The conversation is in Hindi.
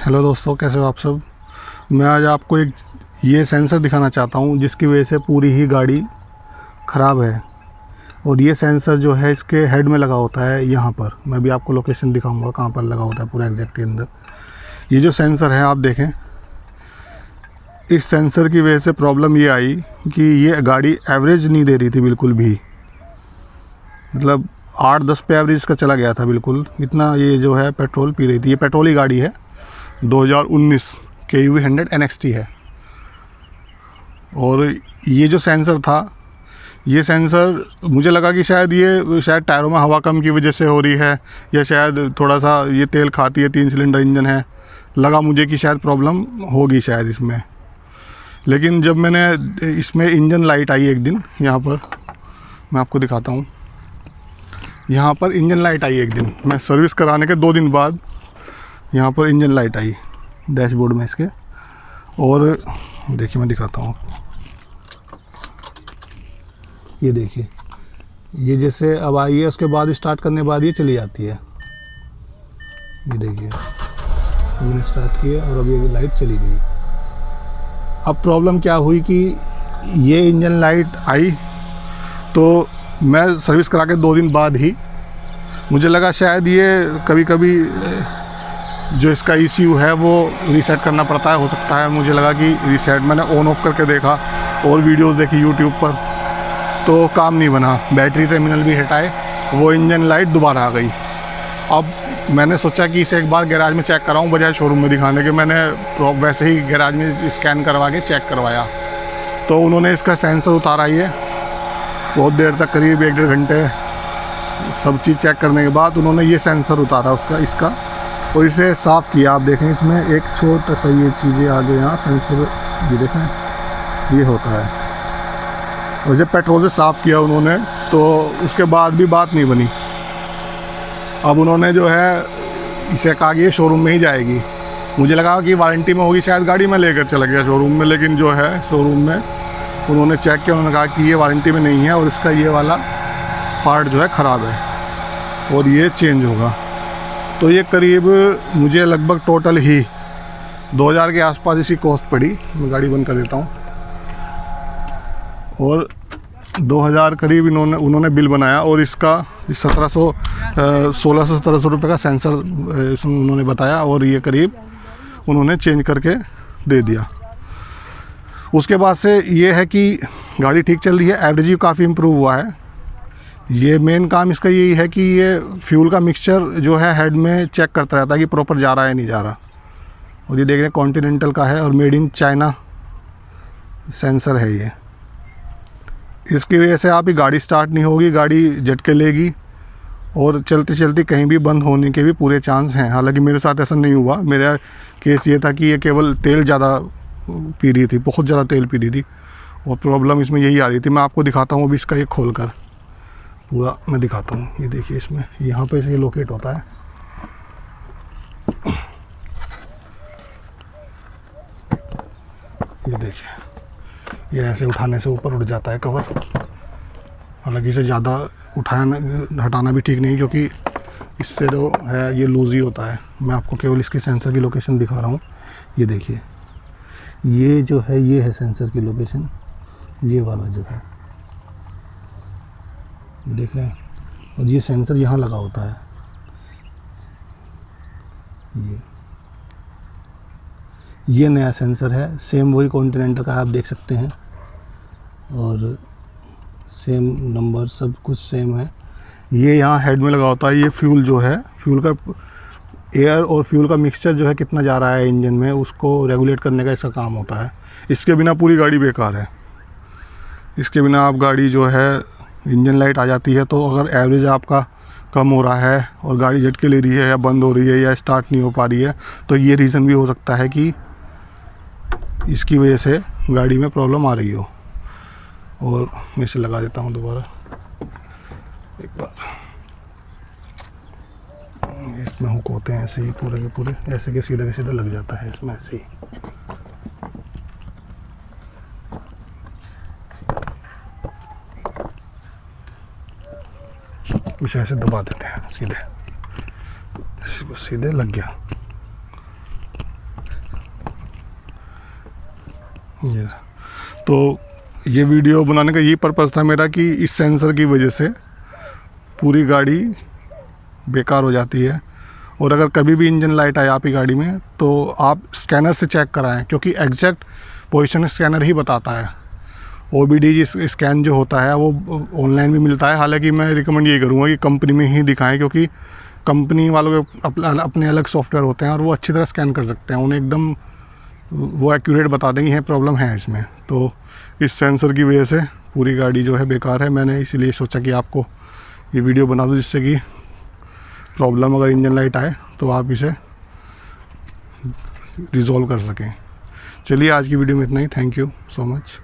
हेलो दोस्तों, कैसे हो आप सब। मैं आज आपको एक ये सेंसर दिखाना चाहता हूँ जिसकी वजह से पूरी ही गाड़ी ख़राब है। और ये सेंसर जो है इसके हेड में लगा होता है यहाँ पर। मैं भी आपको लोकेशन दिखाऊंगा कहाँ पर लगा होता है पूरा एग्जैक्ट के अंदर। ये जो सेंसर है आप देखें, इस सेंसर की वजह से प्रॉब्लम ये आई कि ये गाड़ी एवरेज नहीं दे रही थी बिल्कुल भी। मतलब 8-10 पे एवरेज का चला गया था बिल्कुल, इतना ये जो है पेट्रोल पी रही थी। ये पेट्रोल ही गाड़ी है, 2019 KUV 100 NXT है। और ये जो सेंसर था, ये सेंसर मुझे लगा कि शायद टायरों में हवा कम की वजह से हो रही है, या शायद थोड़ा सा ये तेल खाती है, 3 सिलेंडर इंजन है, लगा मुझे कि शायद प्रॉब्लम होगी शायद इसमें। लेकिन जब मैंने इसमें इंजन लाइट आई एक दिन, यहाँ पर मैं आपको दिखाता हूँ, यहाँ पर इंजन लाइट आई एक दिन, मैं सर्विस कराने के 2 दिन बाद यहाँ पर इंजन लाइट आई डैशबोर्ड में इसके। और देखिए मैं दिखाता हूँ, ये देखिए, ये जैसे अब आई है उसके बाद स्टार्ट करने के बाद ये चली जाती है। ये देखिए मैंने स्टार्ट किया और अब ये लाइट चली गई। अब प्रॉब्लम क्या हुई कि ये इंजन लाइट आई तो मैं सर्विस करा के 2 दिन बाद ही मुझे लगा शायद ये कभी कभी जो इसका ECU है वो रीसेट करना पड़ता है, हो सकता है। मुझे लगा कि रीसेट, मैंने ऑन ऑफ करके देखा और वीडियोस देखी यूट्यूब पर, तो काम नहीं बना। बैटरी टर्मिनल भी हटाए, वो इंजन लाइट दोबारा आ गई। अब मैंने सोचा कि इसे एक बार गैराज में चेक कराऊं बजाय शोरूम में दिखाने के। मैंने वैसे ही गैराज में स्कैन करवा के चेक करवाया, तो उन्होंने इसका सेंसर उतारा। ये बहुत देर तक, करीब 1-1.5 घंटे सब चीज़ चेक करने के बाद उन्होंने ये सेंसर उतारा इसका और इसे साफ़ किया। आप देखें इसमें एक छोटा सा ये चीज़ें आगे यहाँ सेंसर, ये देखें ये होता है। और जब पेट्रोल से साफ़ किया उन्होंने तो उसके बाद भी बात नहीं बनी। अब उन्होंने जो है इसे कहा कि ये शोरूम में ही जाएगी। मुझे लगा कि वारंटी में होगी शायद गाड़ी, में लेकर चला गया शोरूम में, लेकिन जो है शोरूम में उन्होंने चेक किया, उन्होंने कहा कि ये वारंटी में नहीं है और इसका ये वाला पार्ट जो है ख़राब है और ये चेंज होगा। तो ये करीब मुझे लगभग टोटल ही 2000 के आसपास इसकी कॉस्ट पड़ी। मैं गाड़ी बंद कर देता हूँ। और 2000 करीब उन्होंने बिल बनाया और इसका 1600-1700 रुपये का सेंसर उन्होंने बताया और ये करीब उन्होंने चेंज करके दे दिया। उसके बाद से ये है कि गाड़ी ठीक चल रही है, एवरेज भी काफ़ी इम्प्रूव हुआ है। ये मेन काम इसका यही है कि ये फ्यूल का मिक्सचर जो है हेड में चेक करता रहता है कि प्रॉपर जा रहा है नहीं जा रहा। और ये देख रहे हैं कॉन्टिनेंटल का है और मेड इन चाइना सेंसर है ये। इसकी वजह से आपकी गाड़ी स्टार्ट नहीं होगी, गाड़ी झटके लेगी और चलते चलते कहीं भी बंद होने के भी पूरे चांस हैं। हालांकि मेरे साथ ऐसा नहीं हुआ। मेरा केस ये था कि ये केवल तेल ज़्यादा पी रही थी, बहुत ज़्यादा तेल पी रही थी और प्रॉब्लम इसमें यही आ रही थी। मैं आपको दिखाता हूँ अभी इसका ये खोल कर पूरा मैं दिखाता हूँ। ये देखिए इसमें यहाँ पे से लोकेट होता है। ये देखिए, ये ऐसे उठाने से ऊपर उठ जाता है कवर। हालांकि इसे ज़्यादा हटाना भी ठीक नहीं, क्योंकि इससे जो है ये लूज ही होता है। मैं आपको केवल इसकी सेंसर की लोकेशन दिखा रहा हूँ। ये देखिए, ये जो है ये है सेंसर की लोकेशन, ये वाला जो है देख रहे हैं। और ये सेंसर यहाँ लगा होता है, ये नया सेंसर है। सेम वही कॉन्टिनेंटल का आप देख सकते हैं और सेम नंबर सब कुछ सेम है। ये यहाँ हेड में लगा होता है। ये फ्यूल जो है, फ्यूल का एयर और फ्यूल का मिक्सचर जो है कितना जा रहा है इंजन में, उसको रेगुलेट करने का इसका काम होता है। इसके बिना पूरी गाड़ी बेकार है। इसके बिना आप गाड़ी जो है, इंजन लाइट आ जाती है तो अगर एवरेज आपका कम हो रहा है और गाड़ी झटके ले रही है या बंद हो रही है या स्टार्ट नहीं हो पा रही है, तो ये रीज़न भी हो सकता है कि इसकी वजह से गाड़ी में प्रॉब्लम आ रही हो। और मैं इसे लगा देता हूँ दोबारा एक बार। इसमें हुक होते हैं ऐसे ही पूरे के पूरे, ऐसे के सीधा लग जाता है इसमें ऐसे ही। इसे ऐसे दबा देते हैं सीधे, इसको सीधे लग गया। ये तो ये वीडियो बनाने का यही पर्पज़ था मेरा कि इस सेंसर की वजह से पूरी गाड़ी बेकार हो जाती है। और अगर कभी भी इंजन लाइट आए आपकी गाड़ी में तो आप स्कैनर से चेक कराएं, क्योंकि एग्जैक्ट पोजीशन स्कैनर ही बताता है। OBD स्कैन जो होता है वो ऑनलाइन भी मिलता है, हालांकि मैं रिकमेंड ये करूँगा कि कंपनी में ही दिखाएं, क्योंकि कंपनी वालों के अपने अलग सॉफ्टवेयर होते हैं और वो अच्छी तरह स्कैन कर सकते हैं, उन्हें एकदम वो एक्यूरेट बता देंगे ये प्रॉब्लम है इसमें। तो इस सेंसर की वजह से पूरी गाड़ी जो है बेकार है। मैंने इसीलिए सोचा कि आपको ये वीडियो बना दूँ, जिससे कि प्रॉब्लम अगर इंजन लाइट आए तो आप इसे रिजॉल्व कर सकें। चलिए आज की वीडियो में इतना ही। Thank you so much.